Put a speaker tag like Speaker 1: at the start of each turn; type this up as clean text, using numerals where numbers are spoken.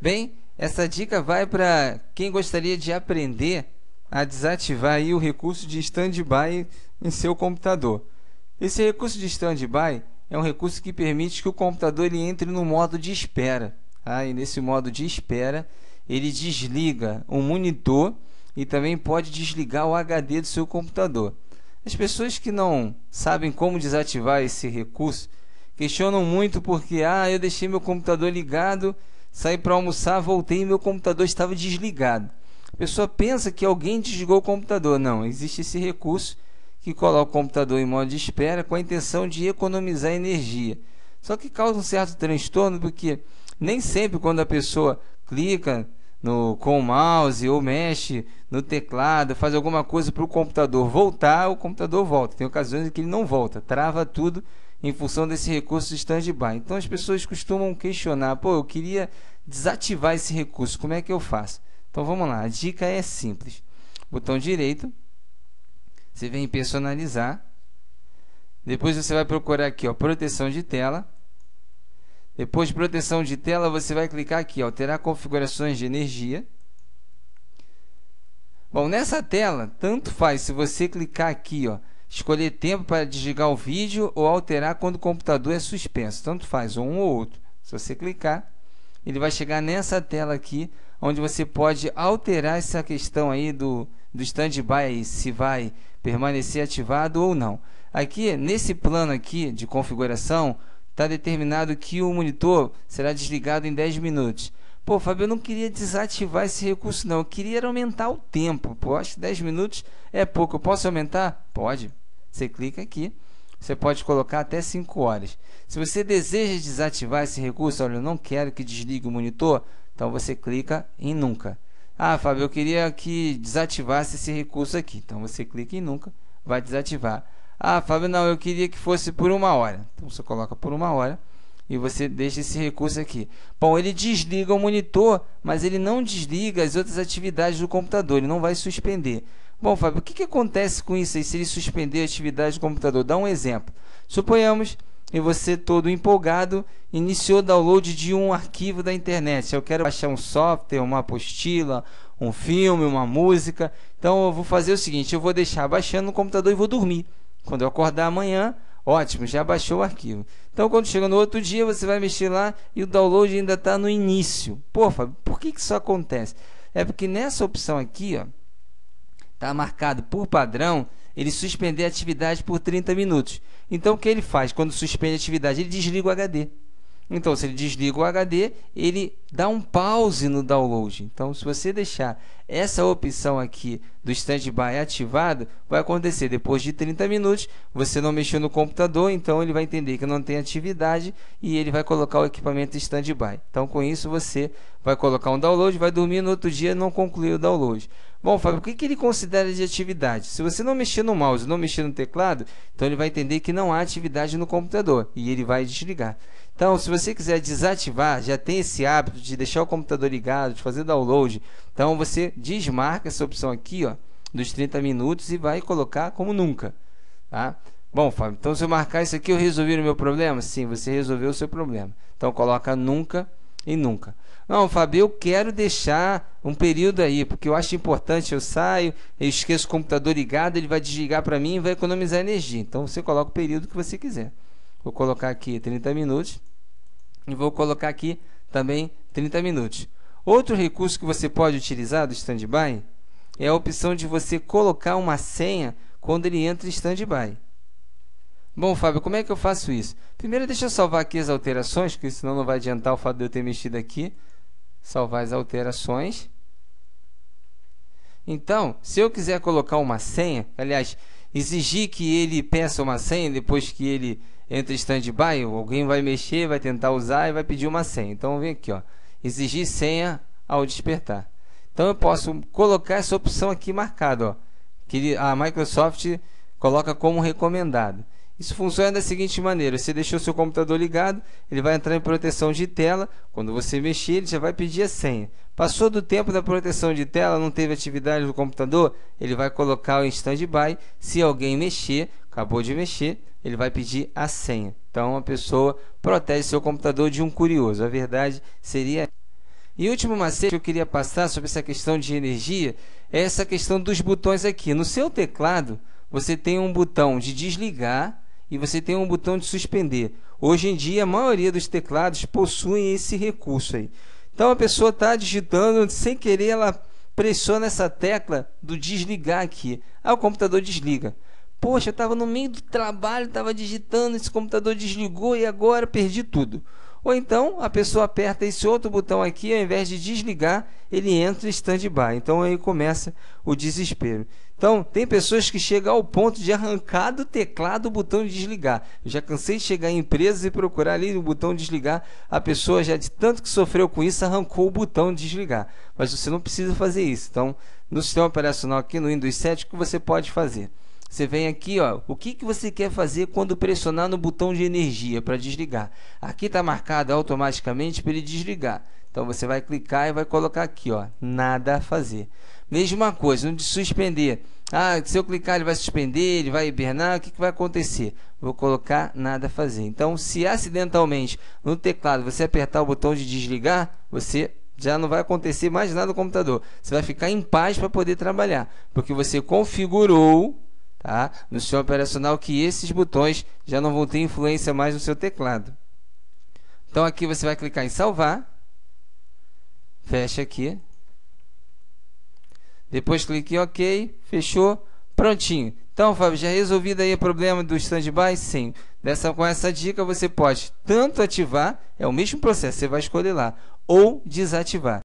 Speaker 1: Bem, essa dica vai para quem gostaria de aprender a desativar aí o recurso de standby em seu computador. Esse recurso de standby é um recurso que permite que o computador ele entre no modo de espera. Tá? E nesse modo de espera, ele desliga o monitor e também pode desligar o HD do seu computador. As pessoas que não sabem como desativar esse recurso questionam muito porque eu deixei meu computador ligado, saí para almoçar, voltei e meu computador estava desligado. A pessoa pensa que alguém desligou o computador. Não, existe esse recurso que coloca o computador em modo de espera com a intenção de economizar energia. Só que causa um certo transtorno porque nem sempre quando a pessoa clica com o mouse ou mexe no teclado, faz alguma coisa para o computador voltar, o computador volta. Tem ocasiões em que ele não volta, trava tudo em função desse recurso de standby. Então as pessoas costumam questionar: eu queria desativar esse recurso, como é que eu faço? Então vamos lá, a dica é simples. Botão direito, você vem em personalizar, depois você vai procurar aqui, proteção de tela. Depois de proteção de tela, você vai clicar aqui, alterar configurações de energia. Bom, nessa tela, tanto faz se você clicar aqui, escolher tempo para desligar o vídeo ou alterar quando o computador é suspenso. Tanto faz, um ou outro. Se você clicar, ele vai chegar nessa tela aqui, onde você pode alterar essa questão aí do standby, se vai permanecer ativado ou não. Aqui, nesse plano aqui de configuração, está determinado que o monitor será desligado em 10 minutos. Fábio, eu não queria desativar esse recurso não, eu queria aumentar o tempo. Acho que 10 minutos é pouco, eu posso aumentar? Pode. Você clica aqui, você pode colocar até 5 horas. Se você deseja desativar esse recurso, olha, eu não quero que desligue o monitor, então você clica em nunca. Fábio, eu queria que desativasse esse recurso aqui, então você clica em nunca, vai desativar. Fábio, não, eu queria que fosse por 1 hora. Então você coloca por 1 hora e você deixa esse recurso aqui. Bom, ele desliga o monitor, mas ele não desliga as outras atividades do computador, ele não vai suspender. Bom, Fábio, o que acontece com isso aí se ele suspender a atividade do computador? Dá um exemplo. Suponhamos que você, todo empolgado, iniciou o download de um arquivo da internet. Eu quero baixar um software, uma apostila, um filme, uma música. Então eu vou fazer o seguinte, eu vou deixar baixando no computador e vou dormir. Quando eu acordar amanhã, ótimo, já baixou o arquivo. Então, quando chega no outro dia, você vai mexer lá e o download ainda está no início. Fábio, por que isso acontece? É porque nessa opção aqui, está marcado por padrão, ele suspender a atividade por 30 minutos. Então, o que ele faz quando suspende a atividade? Ele desliga o HD. Então, se ele desliga o HD, ele dá um pause no download. Então, se você deixar essa opção aqui do standby ativado, vai acontecer depois de 30 minutos, você não mexeu no computador, então ele vai entender que não tem atividade e ele vai colocar o equipamento em standby. Então, com isso, você vai colocar um download, vai dormir, no outro dia não concluir o download. Bom, Fábio, o que ele considera de atividade? Se você não mexer no mouse, não mexer no teclado, então ele vai entender que não há atividade no computador e ele vai desligar. Então, se você quiser desativar, já tem esse hábito de deixar o computador ligado, de fazer download, então você desmarca essa opção aqui, dos 30 minutos e vai colocar como nunca. Tá? Bom, Fábio, então se eu marcar isso aqui, eu resolvi o meu problema? Sim, você resolveu o seu problema. Então, coloca nunca e nunca. Não, Fábio, eu quero deixar um período aí, porque eu acho importante, eu saio, eu esqueço o computador ligado, ele vai desligar para mim e vai economizar energia. Então, você coloca o período que você quiser. Vou colocar aqui 30 minutos e vou colocar aqui também 30 minutos. Outro recurso que você pode utilizar do standby é a opção de você colocar uma senha quando ele entra em standby. Bom, Fábio, como é que eu faço isso? Primeiro, deixa eu salvar aqui as alterações, porque senão não vai adiantar o fato de eu ter mexido aqui. Salvar as alterações. Então, se eu quiser colocar uma senha, aliás, exigir que ele peça uma senha depois que ele entra em standby, alguém vai mexer, vai tentar usar e vai pedir uma senha. Então, vem aqui, exigir senha ao despertar. Então, eu posso colocar essa opção aqui marcada, que a Microsoft coloca como recomendado. Isso funciona da seguinte maneira: você deixou seu computador ligado, ele vai entrar em proteção de tela. Quando você mexer, ele já vai pedir a senha. Passou do tempo da proteção de tela, não teve atividade no computador, ele vai colocar em standby. Se alguém mexer, acabou de mexer, ele vai pedir a senha. Então, a pessoa protege seu computador de um curioso. A verdade seria... E o último macete que eu queria passar sobre essa questão de energia é essa questão dos botões aqui. No seu teclado, você tem um botão de desligar e você tem um botão de suspender. Hoje em dia, a maioria dos teclados possuem esse recurso aí. Então, a pessoa está digitando, sem querer, ela pressiona essa tecla do desligar aqui. Aí o computador desliga. Poxa, eu estava no meio do trabalho, estava digitando, esse computador desligou e agora perdi tudo. Ou então, a pessoa aperta esse outro botão aqui, ao invés de desligar, ele entra em stand-by. Então, aí começa o desespero. Então, tem pessoas que chegam ao ponto de arrancar do teclado o botão de desligar. Eu já cansei de chegar em empresas e procurar ali o botão de desligar. A pessoa, já de tanto que sofreu com isso, arrancou o botão de desligar. Mas você não precisa fazer isso. Então, no sistema operacional aqui, no Windows 7, o que você pode fazer? Você vem aqui, ó, o que você quer fazer quando pressionar no botão de energia para desligar? Aqui está marcado automaticamente para ele desligar. Então você vai clicar e vai colocar aqui, ó, nada a fazer. Mesma coisa, no de suspender. Se eu clicar ele vai suspender, ele vai hibernar, o que vai acontecer? Vou colocar nada a fazer. Então, se acidentalmente no teclado você apertar o botão de desligar, você já não vai acontecer mais nada no computador. Você vai ficar em paz para poder trabalhar, porque você configurou, tá, no sistema operacional, que esses botões já não vão ter influência mais no seu teclado. Então aqui você vai clicar em salvar, fecha aqui, depois clique em OK, fechou, prontinho. Então, Fábio, já resolvido aí o problema do stand-by? Sim. Com essa dica você pode tanto ativar, é o mesmo processo, você vai escolher lá, ou desativar.